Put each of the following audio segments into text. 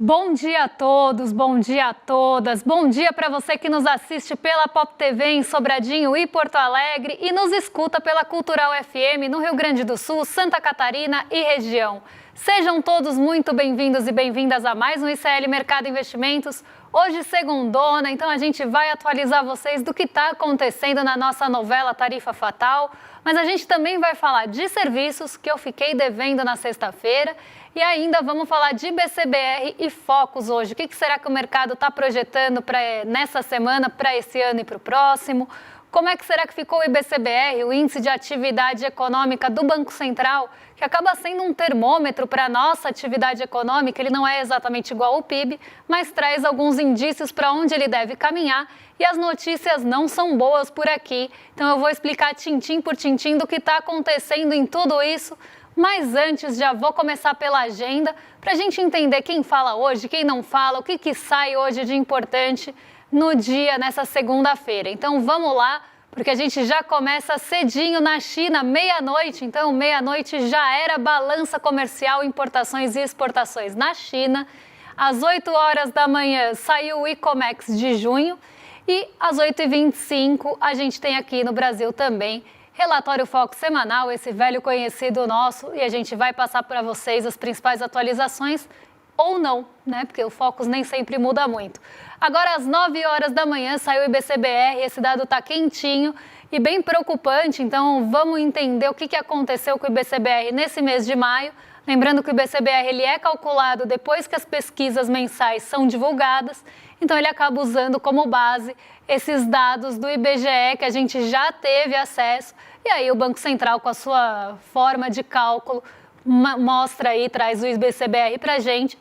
Bom dia a todos, bom dia a todas, bom dia para você que nos assiste pela Pop TV em Sobradinho e Porto Alegre e nos escuta pela Cultural FM no Rio Grande do Sul, Santa Catarina e região. Sejam todos muito bem-vindos e bem-vindas a mais um ICL Mercado Investimentos. Hoje, segundona, então a gente vai atualizar vocês do que está acontecendo na nossa novela Tarifa Fatal, mas a gente também vai falar de serviços que eu fiquei devendo na sexta-feira e ainda vamos falar de BCBR e focos hoje. O que será que o mercado está projetando nessa semana, para esse ano e para o próximo? Como é que será que ficou o IBCBR, o Índice de Atividade Econômica do Banco Central, que acaba sendo um termômetro para a nossa atividade econômica? Ele não é exatamente igual ao PIB, mas traz alguns indícios para onde ele deve caminhar e as notícias não são boas por aqui. Então eu vou explicar tintim por tintim do que está acontecendo em tudo isso. Mas antes, já vou começar pela agenda, para a gente entender quem fala hoje, quem não fala, o que sai hoje de importante no dia, nessa segunda-feira. Então vamos lá, porque a gente já começa cedinho na China, meia-noite. Então meia-noite já era balança comercial, importações e exportações na China. Às 8 horas da manhã saiu o ICOMEX de junho e às 8h25 a gente tem aqui no Brasil também relatório Foco semanal, esse velho conhecido nosso, e a gente vai passar para vocês as principais atualizações, ou não, né? Porque o Focus nem sempre muda muito. Agora, às 9 horas da manhã, saiu o IBCBR, esse dado está quentinho e bem preocupante, então vamos entender o que aconteceu com o IBCBR nesse mês de maio. Lembrando que o IBCBR ele é calculado depois que as pesquisas mensais são divulgadas, então ele acaba usando como base esses dados do IBGE que a gente já teve acesso, e aí o Banco Central, com a sua forma de cálculo, mostra aí, traz o IBCBR para a gente.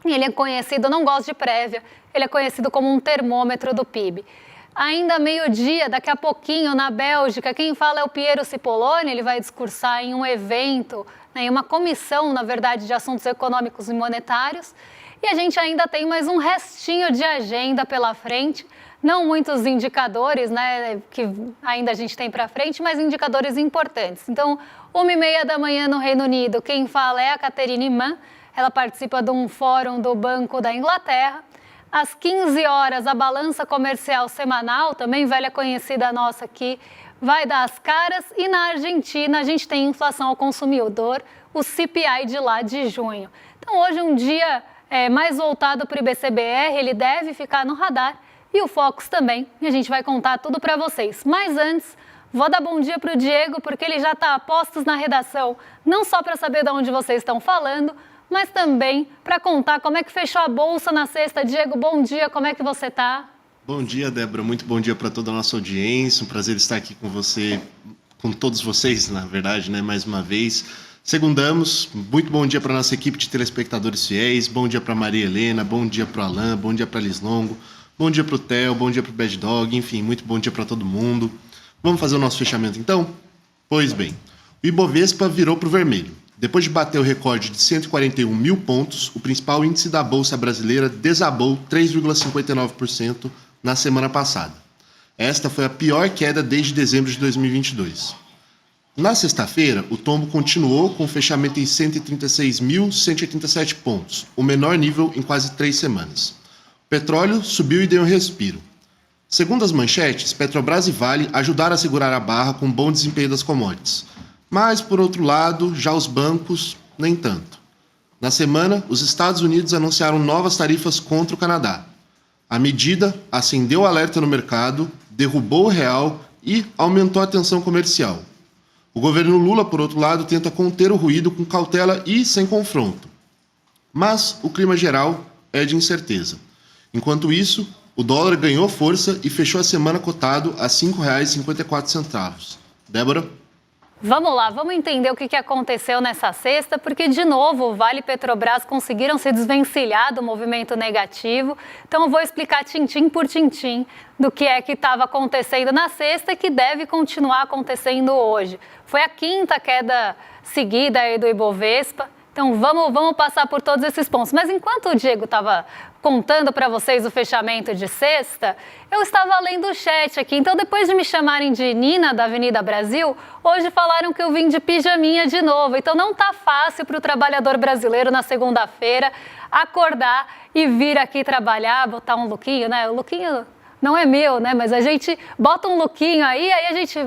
E ele é conhecido, eu não gosto de prévia, ele é conhecido como um termômetro do PIB. Ainda meio-dia, daqui a pouquinho, na Bélgica, quem fala é o Piero Cipollone, ele vai discursar em um evento, em uma comissão, na verdade, de assuntos econômicos e monetários. E a gente ainda tem mais um restinho de agenda pela frente, não muitos indicadores, né, que ainda a gente tem para frente, mas indicadores importantes. Então, 1h30 da manhã no Reino Unido, quem fala é a Catherine Mann, ela participa de um fórum do Banco da Inglaterra. Às 15 horas, a balança comercial semanal, também velha conhecida nossa aqui, vai dar as caras. E na Argentina, a gente tem inflação ao consumidor, o CPI de lá de junho. Então, hoje um dia mais voltado para o IBCBR, ele deve ficar no radar. E o Focus também, e a gente vai contar tudo para vocês. Mas antes, vou dar bom dia para o Diego, porque ele já está a postos na redação, não só para saber de onde vocês estão falando, mas também para contar como é que fechou a Bolsa na sexta. Diego, bom dia, como é que você está? Bom dia, Débora, muito bom dia para toda a nossa audiência, um prazer estar aqui com você, com todos vocês, na verdade, né, mais uma vez. Segundamos, muito bom dia para a nossa equipe de telespectadores fiéis, bom dia para Maria Helena, bom dia para o Alain, bom dia para a Liz Longo, bom dia para o Theo, bom dia para o Bad Dog, enfim, muito bom dia para todo mundo. Vamos fazer o nosso fechamento então? Pois bem, o Ibovespa virou para o vermelho. Depois de bater o recorde de 141 mil pontos, o principal índice da Bolsa Brasileira desabou 3,59% na semana passada. Esta foi a pior queda desde dezembro de 2022. Na sexta-feira, o tombo continuou com o fechamento em 136.187 pontos, o menor nível em quase 3 semanas. O petróleo subiu e deu um respiro. Segundo as manchetes, Petrobras e Vale ajudaram a segurar a barra com bom desempenho das commodities. Mas, por outro lado, já os bancos, nem tanto. Na semana, os Estados Unidos anunciaram novas tarifas contra o Canadá. A medida acendeu o alerta no mercado, derrubou o real e aumentou a tensão comercial. O governo Lula, por outro lado, tenta conter o ruído com cautela e sem confronto. Mas o clima geral é de incerteza. Enquanto isso, o dólar ganhou força e fechou a semana cotado a R$ 5,54. Débora? Vamos lá, vamos entender o que aconteceu nessa sexta, porque, de novo, o Vale e Petrobras conseguiram se desvencilhar do movimento negativo. Então, eu vou explicar tintim por tintim do que é que estava acontecendo na sexta e que deve continuar acontecendo hoje. Foi a quinta queda seguida aí do Ibovespa. Então vamos passar por todos esses pontos. Mas enquanto o Diego estava contando para vocês o fechamento de sexta, eu estava lendo o chat aqui. Então, depois de me chamarem de Nina da Avenida Brasil, hoje falaram que eu vim de pijaminha de novo. Então não tá fácil para o trabalhador brasileiro na segunda-feira acordar e vir aqui trabalhar, botar um lookinho, né? O lookinho não é meu, né? Mas a gente bota um lookinho aí a gente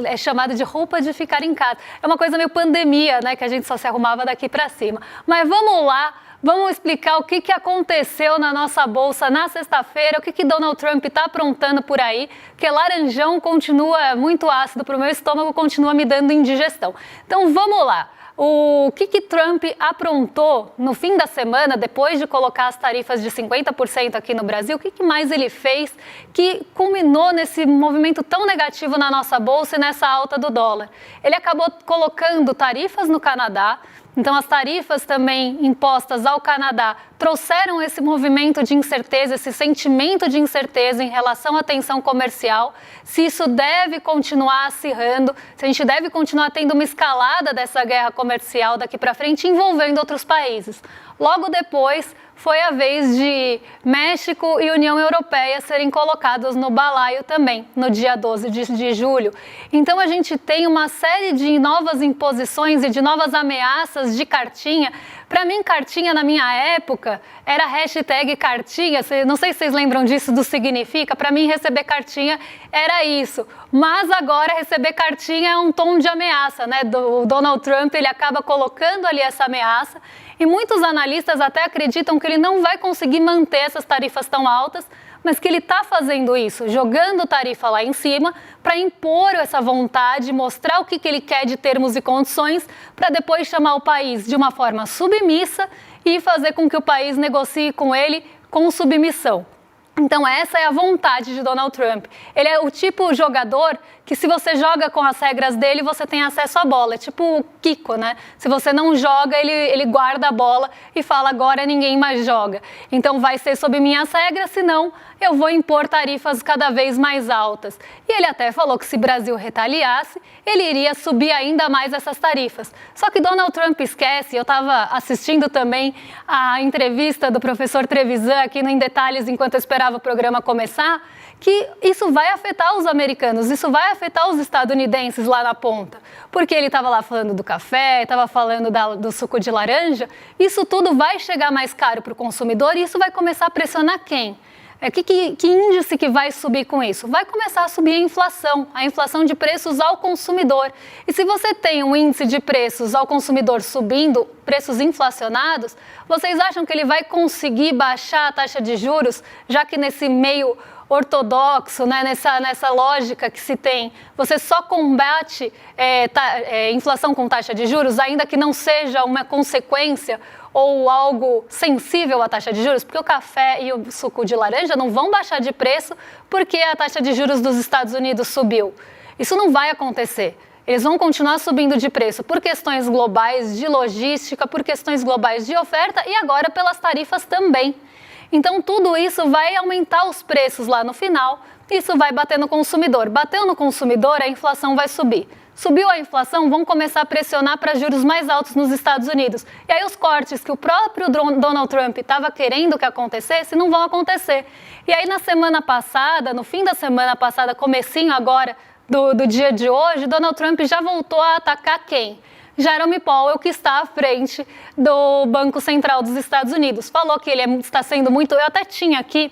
é chamado de roupa de ficar em casa. É uma coisa meio pandemia, né? Que a gente só se arrumava daqui para cima. Mas vamos lá, vamos explicar o que aconteceu na nossa bolsa na sexta-feira, o que Donald Trump está aprontando por aí, porque laranjão continua muito ácido para o meu estômago, continua me dando indigestão. Então vamos lá. O que Trump aprontou no fim da semana, depois de colocar as tarifas de 50% aqui no Brasil, o que mais ele fez que culminou nesse movimento tão negativo na nossa bolsa e nessa alta do dólar? Ele acabou colocando tarifas no Canadá. Então, as tarifas também impostas ao Canadá trouxeram esse movimento de incerteza, esse sentimento de incerteza em relação à tensão comercial, se isso deve continuar acirrando, se a gente deve continuar tendo uma escalada dessa guerra comercial daqui para frente envolvendo outros países. Logo depois, foi a vez de México e União Europeia serem colocados no balaio também, no dia 12 de julho. Então, a gente tem uma série de novas imposições e de novas ameaças de cartinha. Para mim, cartinha na minha época era hashtag cartinha, não sei se vocês lembram disso, do significa. Para mim, receber cartinha era isso. Mas agora, receber cartinha é um tom de ameaça, né? O Donald Trump, ele acaba colocando ali essa ameaça. E muitos analistas até acreditam que ele não vai conseguir manter essas tarifas tão altas, mas que ele está fazendo isso, jogando tarifa lá em cima para impor essa vontade, mostrar o que ele quer de termos e condições, para depois chamar o país de uma forma submissa e fazer com que o país negocie com ele com submissão. Então essa é a vontade de Donald Trump. Ele é o tipo de jogador que se você joga com as regras dele, você tem acesso à bola. É tipo o Kiko, né? Se você não joga, ele guarda a bola e fala, agora ninguém mais joga. Então vai ser sob minhas regras, senão eu vou impor tarifas cada vez mais altas. E ele até falou que se o Brasil retaliasse, ele iria subir ainda mais essas tarifas. Só que Donald Trump esquece, eu estava assistindo também a entrevista do professor Trevisan aqui no Em Detalhes, enquanto eu esperava o programa começar, que isso vai afetar os americanos, isso vai afetar os estadunidenses lá na ponta. Porque ele estava lá falando do café, estava falando do suco de laranja, isso tudo vai chegar mais caro para o consumidor e isso vai começar a pressionar quem? Que índice que vai subir com isso? Vai começar a subir a inflação de preços ao consumidor. E se você tem um índice de preços ao consumidor subindo, preços inflacionados, vocês acham que ele vai conseguir baixar a taxa de juros, já que nesse meio ortodoxo, né, nessa lógica que se tem, você só combate inflação com taxa de juros, ainda que não seja uma consequência ou algo sensível à taxa de juros, porque o café e o suco de laranja não vão baixar de preço porque a taxa de juros dos Estados Unidos subiu. Isso não vai acontecer. Eles vão continuar subindo de preço por questões globais de logística, por questões globais de oferta e agora pelas tarifas também. Então, tudo isso vai aumentar os preços lá no final, isso vai bater no consumidor. Bateu no consumidor, a inflação vai subir. Subiu a inflação, vão começar a pressionar para juros mais altos nos Estados Unidos. E aí os cortes que o próprio Donald Trump estava querendo que acontecesse, não vão acontecer. E aí na semana passada, no fim da semana passada, comecinho agora do dia de hoje, Donald Trump já voltou a atacar quem? Jerome Powell, que está à frente do Banco Central dos Estados Unidos. Falou que ele está sendo muito... Eu até tinha aqui,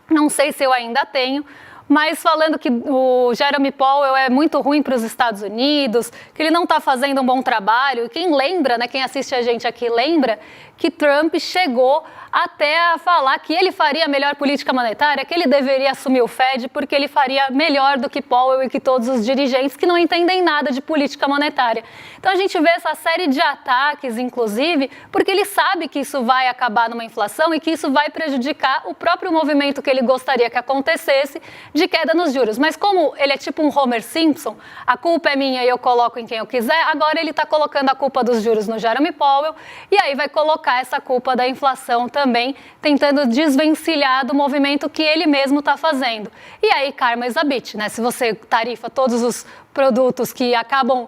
não sei se eu ainda tenho, mas falando que o Jerome Powell é muito ruim para os Estados Unidos, que ele não está fazendo um bom trabalho. E quem lembra, né, quem assiste a gente aqui lembra que Trump chegou até a falar que ele faria a melhor política monetária, que ele deveria assumir o Fed porque ele faria melhor do que Powell e que todos os dirigentes que não entendem nada de política monetária. Então a gente vê essa série de ataques, inclusive, porque ele sabe que isso vai acabar numa inflação e que isso vai prejudicar o próprio movimento que ele gostaria que acontecesse de queda nos juros. Mas como ele é tipo um Homer Simpson, a culpa é minha e eu coloco em quem eu quiser, agora ele está colocando a culpa dos juros no Jerome Powell e aí vai colocar essa culpa da inflação também, tentando desvencilhar do movimento que ele mesmo está fazendo. E aí, karma is a bitch, né? Se você tarifa todos os produtos que acabam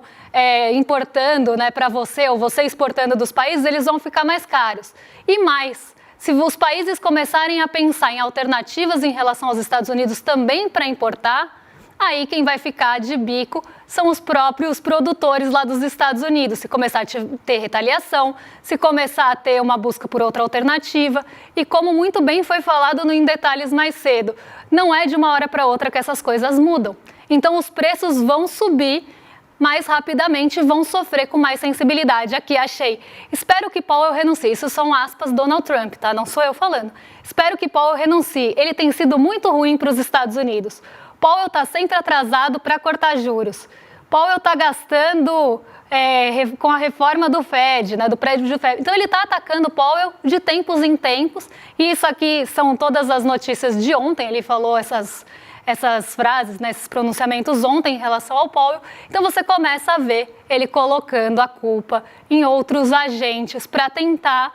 importando, né, para você ou você exportando dos países, eles vão ficar mais caros. E mais, se os países começarem a pensar em alternativas em relação aos Estados Unidos também para importar, aí quem vai ficar de bico são os próprios produtores lá dos Estados Unidos. Se começar a ter retaliação, se começar a ter uma busca por outra alternativa. E como muito bem foi falado no Em Detalhes mais cedo, não é de uma hora para outra que essas coisas mudam. Então os preços vão subir mais rapidamente, vão sofrer com mais sensibilidade. Aqui achei. Espero que Powell renuncie. Isso são aspas Donald Trump, tá? Não sou eu falando. Espero que Powell renuncie. Ele tem sido muito ruim para os Estados Unidos. Powell está sempre atrasado para cortar juros. Powell está gastando com a reforma do Fed, né, do prédio do Fed. Então ele está atacando Powell de tempos em tempos. E isso aqui são todas as notícias de ontem. Ele falou essas frases, né, esses pronunciamentos ontem em relação ao Powell. Então você começa a ver ele colocando a culpa em outros agentes para tentar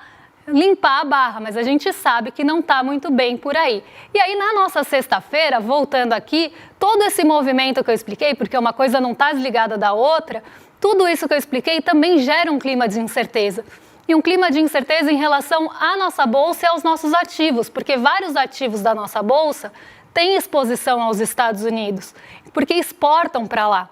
limpar a barra, mas a gente sabe que não está muito bem por aí. E aí na nossa sexta-feira, voltando aqui, todo esse movimento que eu expliquei, porque uma coisa não está desligada da outra, tudo isso que eu expliquei também gera um clima de incerteza. E um clima de incerteza em relação à nossa bolsa e aos nossos ativos, porque vários ativos da nossa bolsa têm exposição aos Estados Unidos, porque exportam para lá.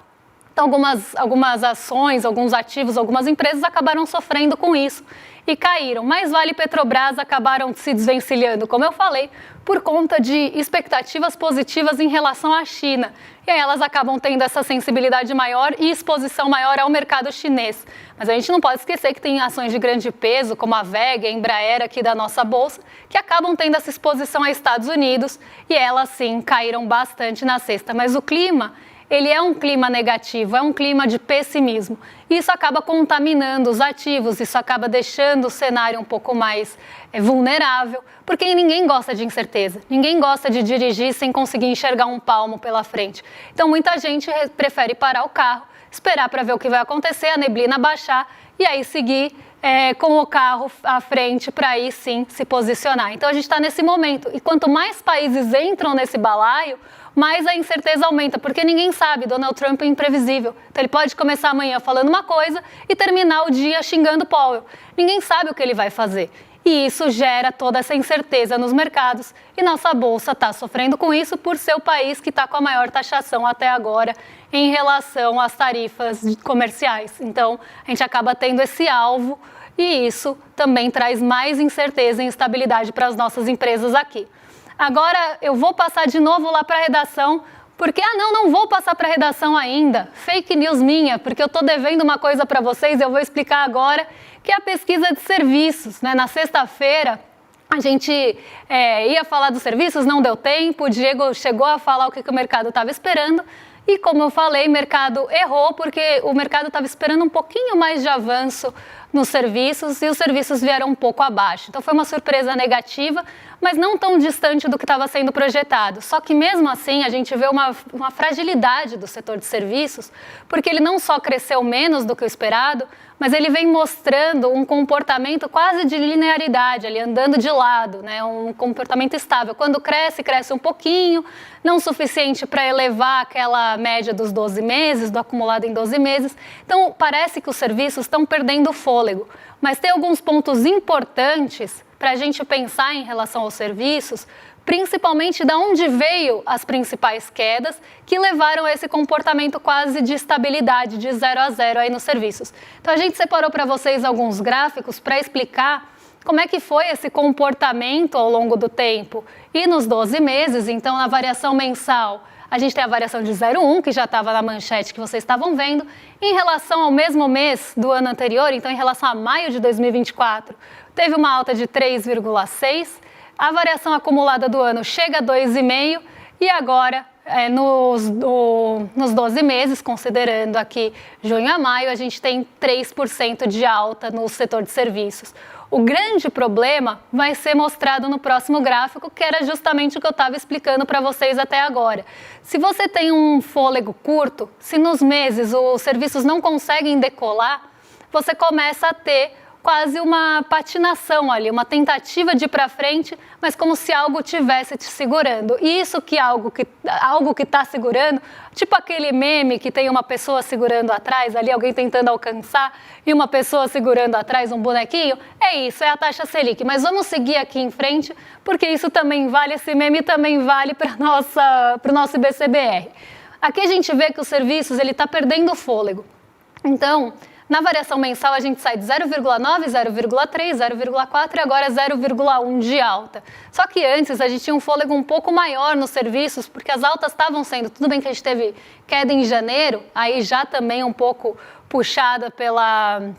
Então, algumas ações, alguns ativos, algumas empresas acabaram sofrendo com isso e caíram. Mas Vale e Petrobras acabaram se desvencilhando, como eu falei, por conta de expectativas positivas em relação à China. E aí elas acabam tendo essa sensibilidade maior e exposição maior ao mercado chinês. Mas a gente não pode esquecer que tem ações de grande peso, como a VEG, a Embraer aqui da nossa bolsa, que acabam tendo essa exposição aos Estados Unidos e elas sim caíram bastante na sexta. Mas o clima, ele é um clima negativo, é um clima de pessimismo. Isso acaba contaminando os ativos, isso acaba deixando o cenário um pouco mais vulnerável, porque ninguém gosta de incerteza, ninguém gosta de dirigir sem conseguir enxergar um palmo pela frente. Então muita gente prefere parar o carro, esperar para ver o que vai acontecer, a neblina baixar e aí seguir com o carro à frente para aí sim se posicionar. Então a gente está nesse momento e quanto mais países entram nesse balaio, mais a incerteza aumenta, porque ninguém sabe, Donald Trump é imprevisível. Então ele pode começar amanhã falando uma coisa e terminar o dia xingando Powell. Ninguém sabe o que ele vai fazer. E isso gera toda essa incerteza nos mercados e nossa bolsa está sofrendo com isso por ser o país que está com a maior taxação até agora em relação às tarifas comerciais. Então a gente acaba tendo esse alvo e isso também traz mais incerteza e instabilidade para as nossas empresas aqui. Agora eu vou passar de novo lá para a redação, porque, não vou passar para a redação ainda. Fake news minha, porque eu estou devendo uma coisa para vocês, eu vou explicar agora, que é a pesquisa de serviços, né? Na sexta-feira, a gente ia falar dos serviços, não deu tempo, o Diego chegou a falar o que o mercado estava esperando, e como eu falei, o mercado errou, porque o mercado estava esperando um pouquinho mais de avanço nos serviços e os serviços vieram um pouco abaixo. Então foi uma surpresa negativa, mas não tão distante do que estava sendo projetado. Só que mesmo assim a gente vê uma fragilidade do setor de serviços, porque ele não só cresceu menos do que o esperado, mas ele vem mostrando um comportamento quase de linearidade, ali andando de lado, né? Um comportamento estável. Quando cresce, cresce um pouquinho, não o suficiente para elevar aquela média dos 12 meses, do acumulado em 12 meses. Então parece que os serviços estão perdendo fôlego, mas tem alguns pontos importantes para a gente pensar em relação aos serviços, principalmente de onde veio as principais quedas que levaram a esse comportamento quase de estabilidade, de 0 a 0 aí nos serviços. Então a gente separou para vocês alguns gráficos para explicar como é que foi esse comportamento ao longo do tempo e nos 12 meses. Então na variação mensal a gente tem a variação de 0,1, que já estava na manchete que vocês estavam vendo. Em relação ao mesmo mês do ano anterior, então em relação a maio de 2024, teve uma alta de 3,6%. A variação acumulada do ano chega a 2,5% e agora nos 12 meses, considerando aqui junho a maio, a gente tem 3% de alta no setor de serviços. O grande problema vai ser mostrado no próximo gráfico, que era justamente o que eu estava explicando para vocês até agora. Se você tem um fôlego curto, se nos meses os serviços não conseguem decolar, você começa a ter quase uma patinação ali, uma tentativa de ir para frente, mas como se algo tivesse te segurando. E isso que algo que está segurando, tipo aquele meme que tem uma pessoa segurando atrás, ali alguém tentando alcançar, e uma pessoa segurando atrás um bonequinho, é isso, é a taxa Selic. Mas vamos seguir aqui em frente, porque isso também vale, esse meme também vale para o nosso IBCBR. Aqui a gente vê que os serviços, ele está perdendo fôlego. Então, na variação mensal, a gente sai de 0,9, 0,3, 0,4 e agora 0,1 de alta. Só que antes a gente tinha um fôlego um pouco maior nos serviços, porque as altas estavam sendo, tudo bem que a gente teve queda em janeiro, aí já também um pouco puxada pela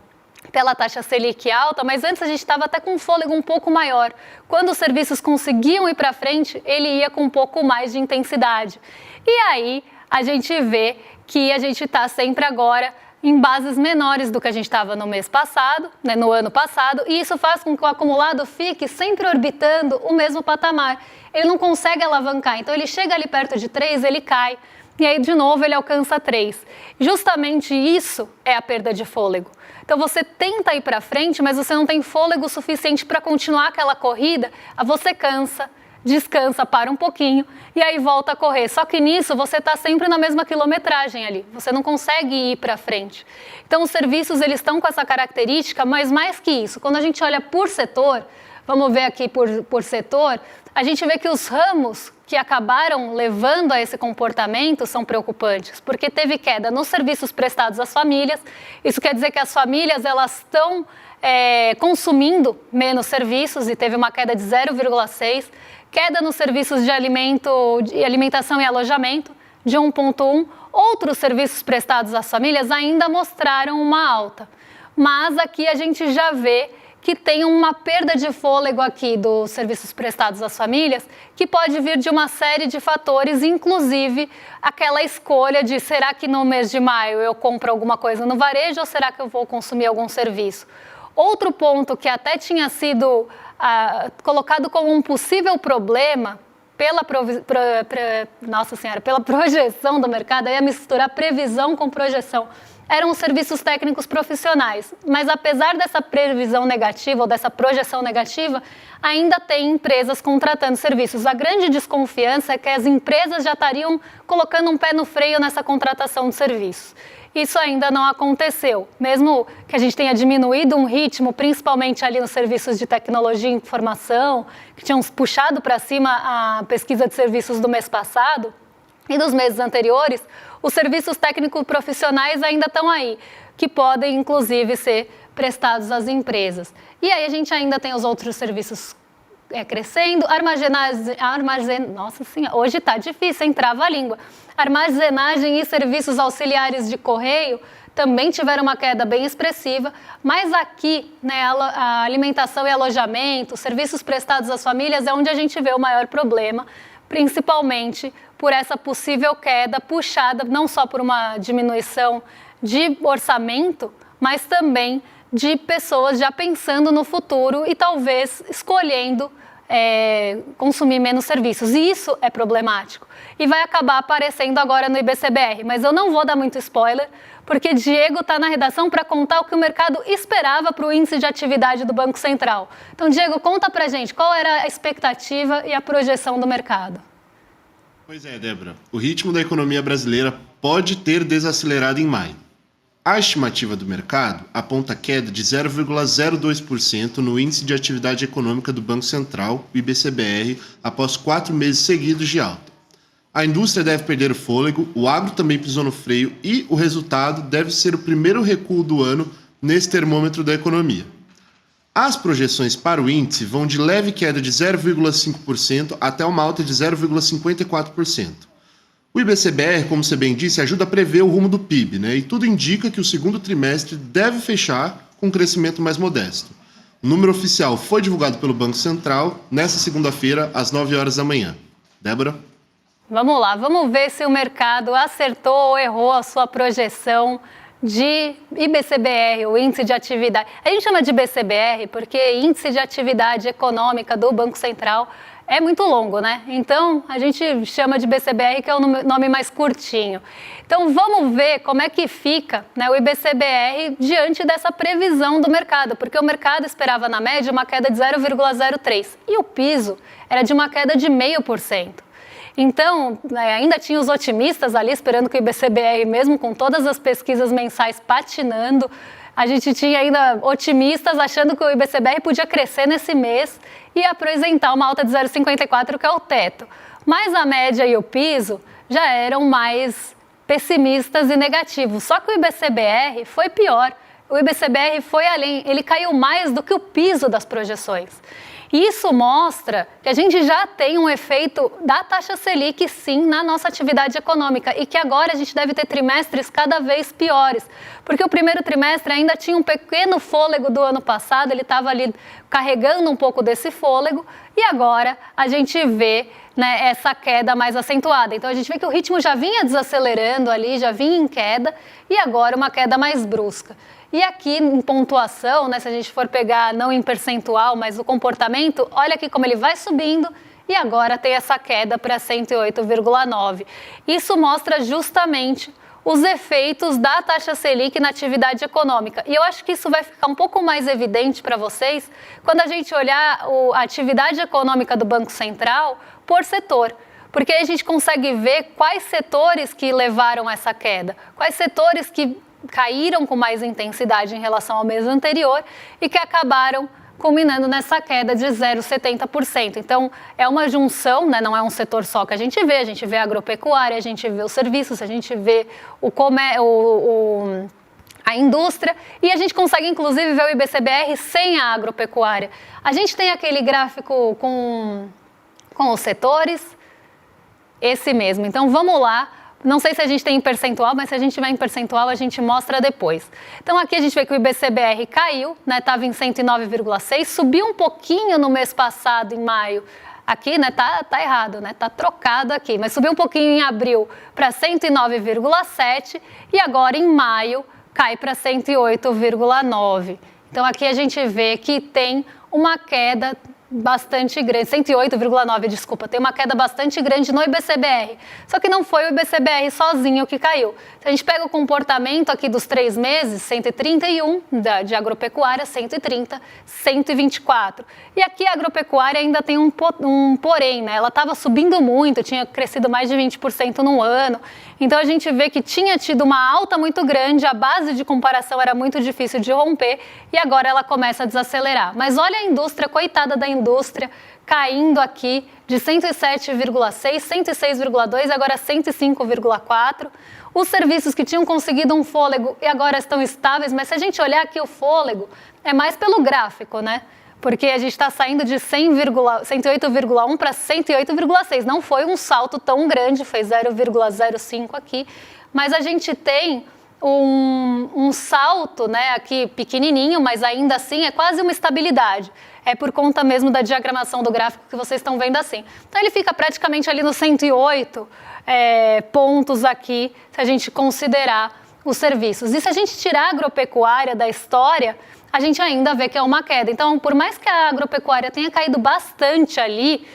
taxa Selic alta, mas antes a gente estava até com um fôlego um pouco maior. Quando os serviços conseguiam ir para frente, ele ia com um pouco mais de intensidade. E aí a gente vê que a gente está sempre agora em bases menores do que a gente estava no mês passado, né, no ano passado, e isso faz com que o acumulado fique sempre orbitando o mesmo patamar. Ele não consegue alavancar, então ele chega ali perto de 3, ele cai, e aí de novo ele alcança 3. Justamente isso é a perda de fôlego. Então você tenta ir para frente, mas você não tem fôlego suficiente para continuar aquela corrida, você cansa, descansa, para um pouquinho e aí volta a correr. Só que nisso você está sempre na mesma quilometragem ali, você não consegue ir para frente. Então os serviços eles estão com essa característica, mas mais que isso, quando a gente olha por setor, vamos ver aqui por setor, a gente vê que os ramos que acabaram levando a esse comportamento são preocupantes, porque teve queda nos serviços prestados às famílias. Isso quer dizer que as famílias elas estão consumindo menos serviços e teve uma queda de 0,6%. Queda nos serviços de alimentação e alojamento, de 1,1%. Outros serviços prestados às famílias ainda mostraram uma alta. Mas aqui a gente já vê que tem uma perda de fôlego aqui dos serviços prestados às famílias, que pode vir de uma série de fatores, inclusive aquela escolha de será que no mês de maio eu compro alguma coisa no varejo ou será que eu vou consumir algum serviço? Outro ponto que até tinha sido colocado como um possível problema pela projeção do mercado, aí ia misturar previsão com projeção, eram os serviços técnicos profissionais. Mas apesar dessa previsão negativa ou dessa projeção negativa, ainda tem empresas contratando serviços. A grande desconfiança é que as empresas já estariam colocando um pé no freio nessa contratação de serviços. Isso ainda não aconteceu, mesmo que a gente tenha diminuído um ritmo, principalmente ali nos serviços de tecnologia e informação, que tinham puxado para cima a pesquisa de serviços do mês passado e dos meses anteriores, os serviços técnicos profissionais ainda estão aí, que podem inclusive ser prestados às empresas. E aí a gente ainda tem os outros serviços crescendo, nossa senhora, hoje está difícil, hein? Trava a língua. Armazenagem e serviços auxiliares de correio também tiveram uma queda bem expressiva, mas aqui, né, a alimentação e alojamento, serviços prestados às famílias é onde a gente vê o maior problema, principalmente por essa possível queda puxada não só por uma diminuição de orçamento, mas também de pessoas já pensando no futuro e talvez escolhendo consumir menos serviços. E isso é problemático. E vai acabar aparecendo agora no IBCBR. Mas eu não vou dar muito spoiler, porque Diego está na redação para contar o que o mercado esperava para o índice de atividade do Banco Central. Então, Diego, conta para a gente qual era a expectativa e a projeção do mercado. Pois é, Débora. O ritmo da economia brasileira pode ter desacelerado em maio. A estimativa do mercado aponta queda de 0,02% no Índice de Atividade Econômica do Banco Central, o IBCBR, após 4 meses seguidos de alta. A indústria deve perder o fôlego, o agro também pisou no freio e o resultado deve ser o primeiro recuo do ano nesse termômetro da economia. As projeções para o índice vão de leve queda de 0,5% até uma alta de 0,54%. O IBCBR, como você bem disse, ajuda a prever o rumo do PIB, né? E tudo indica que o segundo trimestre deve fechar com um crescimento mais modesto. O número oficial foi divulgado pelo Banco Central nesta segunda-feira, às 9 horas da manhã. Débora? Vamos lá, vamos ver se o mercado acertou ou errou a sua projeção de IBCBR, o Índice de Atividade. A gente chama de IBCBR porque Índice de Atividade Econômica do Banco Central é muito longo, né? Então, a gente chama de IBCBR, que é o nome mais curtinho. Então, vamos ver como é que fica, né, o IBCBR diante dessa previsão do mercado, porque o mercado esperava, na média, uma queda de 0,03% e o piso era de uma queda de 0,5%. Então, ainda tinha os otimistas ali esperando que o IBCBR, mesmo com todas as pesquisas mensais patinando, a gente tinha ainda otimistas achando que o IBCBR podia crescer nesse mês e apresentar uma alta de 0,54, que é o teto. Mas a média e o piso já eram mais pessimistas e negativos. Só que o IBCBR foi pior. O IBCBR foi além, ele caiu mais do que o piso das projeções. Isso mostra que a gente já tem um efeito da taxa Selic, sim, na nossa atividade econômica e que agora a gente deve ter trimestres cada vez piores, porque o primeiro trimestre ainda tinha um pequeno fôlego do ano passado, ele estava ali carregando um pouco desse fôlego e agora a gente vê, né, essa queda mais acentuada. Então a gente vê que o ritmo já vinha desacelerando ali, já vinha em queda e agora uma queda mais brusca. E aqui em pontuação, né, se a gente for pegar não em percentual, mas o comportamento, olha aqui como ele vai subindo e agora tem essa queda para 108,9. Isso mostra justamente os efeitos da taxa Selic na atividade econômica. E eu acho que isso vai ficar um pouco mais evidente para vocês quando a gente olhar a atividade econômica do Banco Central por setor. Porque aí a gente consegue ver quais setores que levaram essa queda, quais setores que caíram com mais intensidade em relação ao mês anterior e que acabaram culminando nessa queda de 0,70%. Então, é uma junção, né? Não é um setor só que a gente vê a agropecuária, a gente vê os serviços, a gente vê a indústria e a gente consegue, inclusive, ver o IBCBR sem a agropecuária. A gente tem aquele gráfico com os setores, esse mesmo. Então, vamos lá. Não sei se a gente tem em percentual, mas se a gente tiver em percentual, a gente mostra depois. Então, aqui a gente vê que o IBCBR caiu, né? Estava em 109,6, subiu um pouquinho no mês passado, em maio. Aqui, né? Tá errado, né? Tá trocado aqui, mas subiu um pouquinho em abril para 109,7 e agora em maio cai para 108,9. Então, aqui a gente vê que tem uma queda bastante grande, 108,9, desculpa, tem uma queda bastante grande no IBCBR, só que não foi o IBCBR sozinho que caiu. Se a gente pega o comportamento aqui dos 3 meses, 131 de agropecuária, 130, 124. E aqui a agropecuária ainda tem um porém, né? Ela estava subindo muito, tinha crescido mais de 20% no ano, então a gente vê que tinha tido uma alta muito grande, a base de comparação era muito difícil de romper e agora ela começa a desacelerar. Mas olha a indústria, coitada da indústria, caindo aqui de 107,6, 106,2, agora 105,4. Os serviços que tinham conseguido um fôlego e agora estão estáveis, mas se a gente olhar aqui o fôlego, é mais pelo gráfico, né? Porque a gente está saindo de 108,1 para 108,6. Não foi um salto tão grande, foi 0,05 aqui, mas a gente tem um salto, né, aqui pequenininho, mas ainda assim é quase uma estabilidade. É por conta mesmo da diagramação do gráfico que vocês estão vendo assim. Então ele fica praticamente ali nos 108 pontos aqui, se a gente considerar os serviços. E se a gente tirar a agropecuária da história, a gente ainda vê que é uma queda. Então, por mais que a agropecuária tenha caído bastante ali,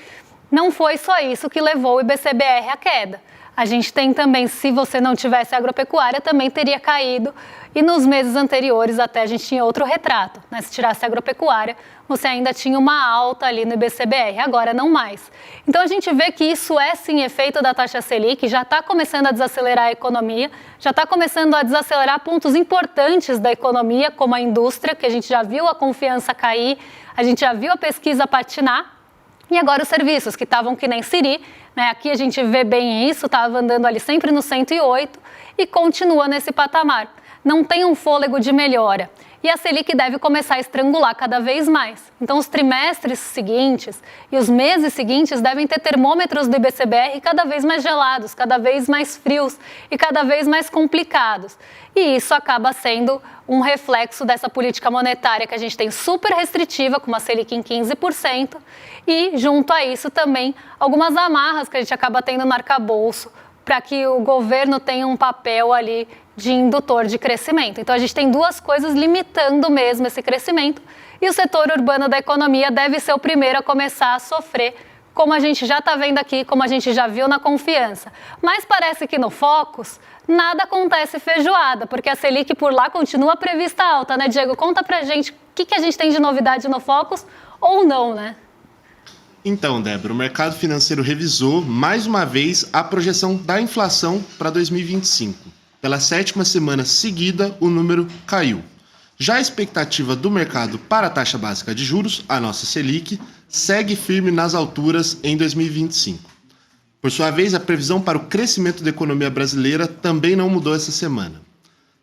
não foi só isso que levou o IBCBR à queda. A gente tem também, se você não tivesse agropecuária, também teria caído. E nos meses anteriores até a gente tinha outro retrato, né? Se tirasse a agropecuária, você ainda tinha uma alta ali no IBCBR, agora não mais. Então a gente vê que isso é sim efeito da taxa Selic, já está começando a desacelerar a economia, já está começando a desacelerar pontos importantes da economia, como a indústria, que a gente já viu a confiança cair, a gente já viu a pesquisa patinar. E agora os serviços, que estavam que nem siri, né? Aqui a gente vê bem isso, estava andando ali sempre no 108 e continua nesse patamar. Não tem um fôlego de melhora. e a Selic deve começar a estrangular cada vez mais. Então, os trimestres seguintes e os meses seguintes devem ter termômetros do IBCBR cada vez mais gelados, cada vez mais frios e cada vez mais complicados. E isso acaba sendo um reflexo dessa política monetária que a gente tem super restritiva, com uma Selic em 15%, e junto a isso também algumas amarras que a gente acaba tendo no arcabouço para que o governo tenha um papel ali de indutor de crescimento. Então, a gente tem duas coisas limitando mesmo esse crescimento e o setor urbano da economia deve ser o primeiro a começar a sofrer, como a gente já está vendo aqui, como a gente já viu na confiança. Mas parece que no Focus nada acontece feijoada, porque a Selic por lá continua prevista alta, né, Diego? Conta pra gente o que a gente tem de novidade no Focus ou não, né? Então, Débora, o mercado financeiro revisou mais uma vez a projeção da inflação para 2025. Pela 7ª semana seguida, o número caiu. Já a expectativa do mercado para a taxa básica de juros, a nossa Selic, segue firme nas alturas em 2025. Por sua vez, a previsão para o crescimento da economia brasileira também não mudou essa semana.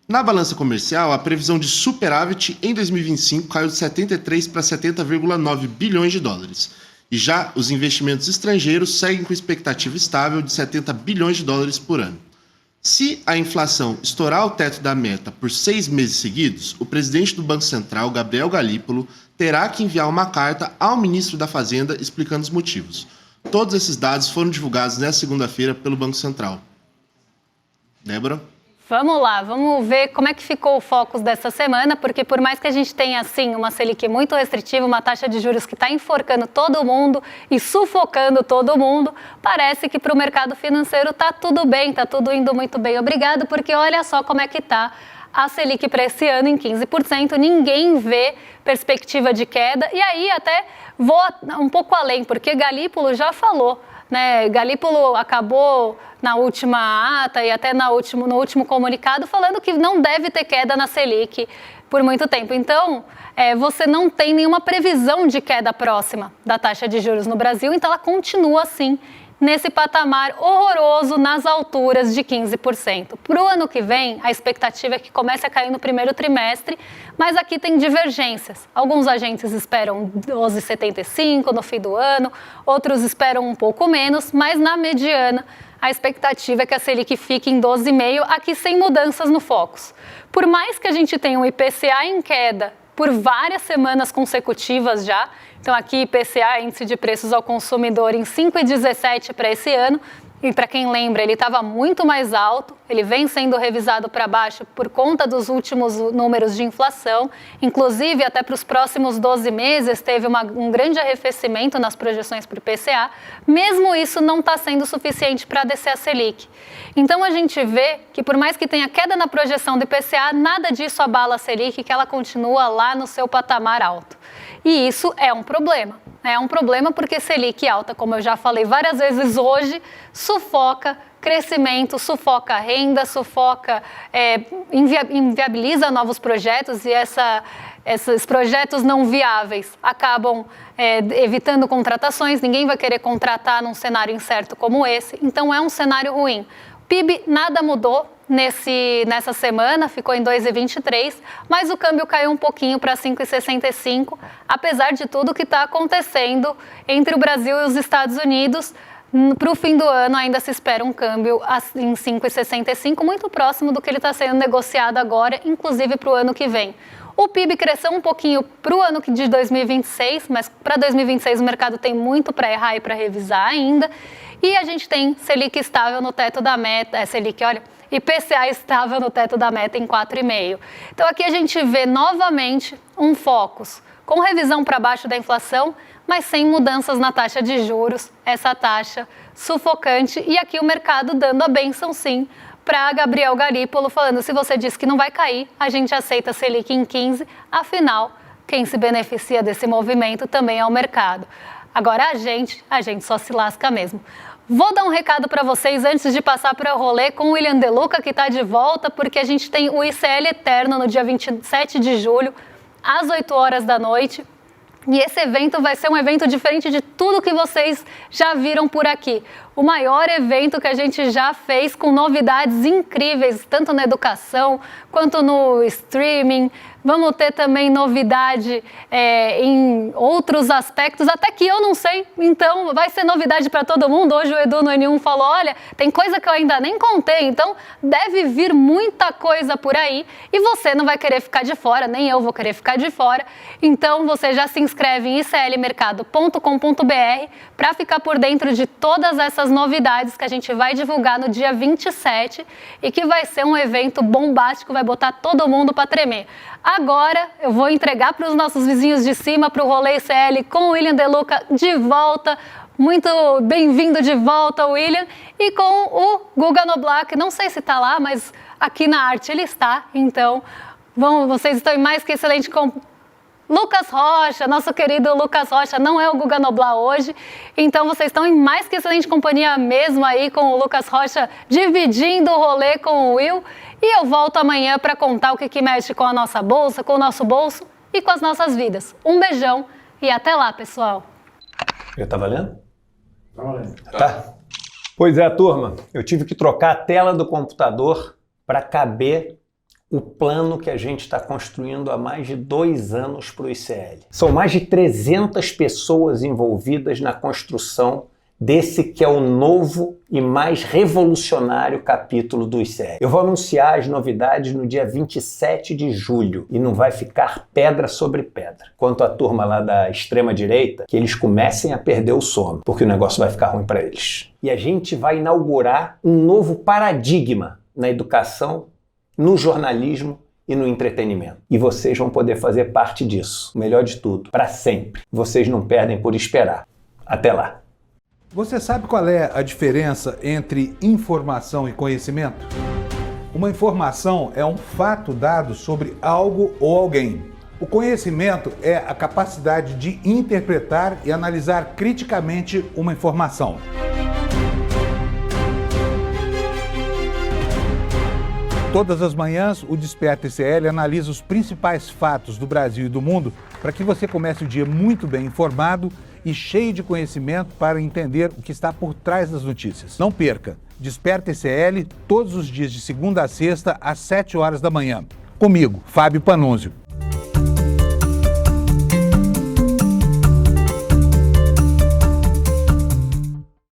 Na balança comercial, a previsão de superávit em 2025 caiu de 73 para 70,9 bilhões de dólares. E já os investimentos estrangeiros seguem com expectativa estável de 70 bilhões de dólares por ano. Se a inflação estourar o teto da meta por 6 meses seguidos, o presidente do Banco Central, Gabriel Galípolo, terá que enviar uma carta ao ministro da Fazenda explicando os motivos. Todos esses dados foram divulgados nesta segunda-feira pelo Banco Central. Débora? Vamos lá, vamos ver como é que ficou o Focus dessa semana, porque por mais que a gente tenha, assim, uma Selic muito restritiva, uma taxa de juros que está enforcando todo mundo e sufocando todo mundo, parece que para o mercado financeiro está tudo bem, está tudo indo muito bem, obrigado, porque olha só como é que está a Selic para esse ano em 15%, ninguém vê perspectiva de queda, e aí até vou um pouco além, porque Galípolo já falou, né? Galípolo acabou na última ata e até no último comunicado falando que não deve ter queda na Selic por muito tempo. Então, você não tem nenhuma previsão de queda próxima da taxa de juros no Brasil, então ela continua assim, nesse patamar horroroso nas alturas de 15%. Para o ano que vem, a expectativa é que comece a cair no primeiro trimestre, mas aqui tem divergências. Alguns agentes esperam 12,75 no fim do ano, outros esperam um pouco menos, mas na mediana a expectativa é que a Selic fique em 12,5, aqui sem mudanças no Focus. Por mais que a gente tenha um IPCA em queda por várias semanas consecutivas já, então aqui IPCA, Índice de Preços ao Consumidor, em 5,17 para esse ano, e para quem lembra, ele estava muito mais alto, ele vem sendo revisado para baixo por conta dos últimos números de inflação, inclusive até para os próximos 12 meses teve um grande arrefecimento nas projeções para o IPCA, mesmo isso não está sendo suficiente para descer a Selic. Então a gente vê que por mais que tenha queda na projeção do IPCA, nada disso abala a Selic, que ela continua lá no seu patamar alto. E isso é um problema. É um problema porque Selic alta, como eu já falei várias vezes hoje, sufoca crescimento, sufoca renda, inviabiliza novos projetos e esses projetos não viáveis acabam evitando contratações, ninguém vai querer contratar num cenário incerto como esse, então é um cenário ruim. PIB nada mudou nessa semana, ficou em 2,23, mas o câmbio caiu um pouquinho para 5,65, apesar de tudo que está acontecendo entre o Brasil e os Estados Unidos. Para o fim do ano ainda se espera um câmbio em 5,65, muito próximo do que ele está sendo negociado agora, inclusive para o ano que vem. O PIB cresceu um pouquinho para o ano de 2026, mas para 2026 o mercado tem muito para errar e para revisar ainda. E a gente tem Selic estável no teto da meta, IPCA estável no teto da meta em 4,5. Então aqui a gente vê novamente um Focus com revisão para baixo da inflação, mas sem mudanças na taxa de juros, essa taxa sufocante. E aqui o mercado dando a bênção sim para Gabriel Galípolo, falando, se você disse que não vai cair, a gente aceita a Selic em 15, afinal, quem se beneficia desse movimento também é o mercado. Agora a gente só se lasca mesmo. Vou dar um recado para vocês antes de passar para o rolê com o William De Luca, que está de volta, porque a gente tem o ICL Eterno no dia 27 de julho, às 8 horas da noite. E esse evento vai ser um evento diferente de tudo que vocês já viram por aqui, o maior evento que a gente já fez, com novidades incríveis, tanto na educação quanto no streaming. Vamos ter também novidade em outros aspectos, até que eu não sei, então vai ser novidade para todo mundo. Hoje o Edu no N1 falou, olha, tem coisa que eu ainda nem contei, então deve vir muita coisa por aí e você não vai querer ficar de fora, nem eu vou querer ficar de fora. Então você já se inscreve em iclmercado.com.br para ficar por dentro de todas essas novidades que a gente vai divulgar no dia 27 e que vai ser um evento bombástico, vai botar todo mundo para tremer. Agora eu vou entregar para os nossos vizinhos de cima, para o Rolê ICL com o William De Luca de volta. Muito bem-vindo de volta, William. E com o Guga Noblar, não sei se está lá, mas aqui na arte ele está. Então, vocês estão em mais que excelente Lucas Rocha, nosso querido Lucas Rocha, não é o Guga Noblar hoje, então vocês estão em mais que excelente companhia mesmo aí com o Lucas Rocha dividindo o rolê com o Will, e eu volto amanhã para contar o que mexe com a nossa bolsa, com o nosso bolso e com as nossas vidas. Um beijão e até lá, pessoal. Já tá valendo? Tá valendo. Tá. Pois é, turma, eu tive que trocar a tela do computador para caber o plano que a gente está construindo há mais de 2 anos para o ICL. São mais de 300 pessoas envolvidas na construção desse que é o novo e mais revolucionário capítulo do ICL. Eu vou anunciar as novidades no dia 27 de julho e não vai ficar pedra sobre pedra. Quanto à turma lá da extrema-direita, que eles comecem a perder o sono, porque o negócio vai ficar ruim para eles. E a gente vai inaugurar um novo paradigma na educação, no jornalismo e no entretenimento. E vocês vão poder fazer parte disso. O melhor de tudo, para sempre. Vocês não perdem por esperar. Até lá. Você sabe qual é a diferença entre informação e conhecimento? Uma informação é um fato dado sobre algo ou alguém. O conhecimento é a capacidade de interpretar e analisar criticamente uma informação. Todas as manhãs, o Desperta ICL analisa os principais fatos do Brasil e do mundo para que você comece o dia muito bem informado e cheio de conhecimento para entender o que está por trás das notícias. Não perca! Desperta ICL todos os dias de segunda a sexta às 7 horas da manhã. Comigo, Fábio Panunzio.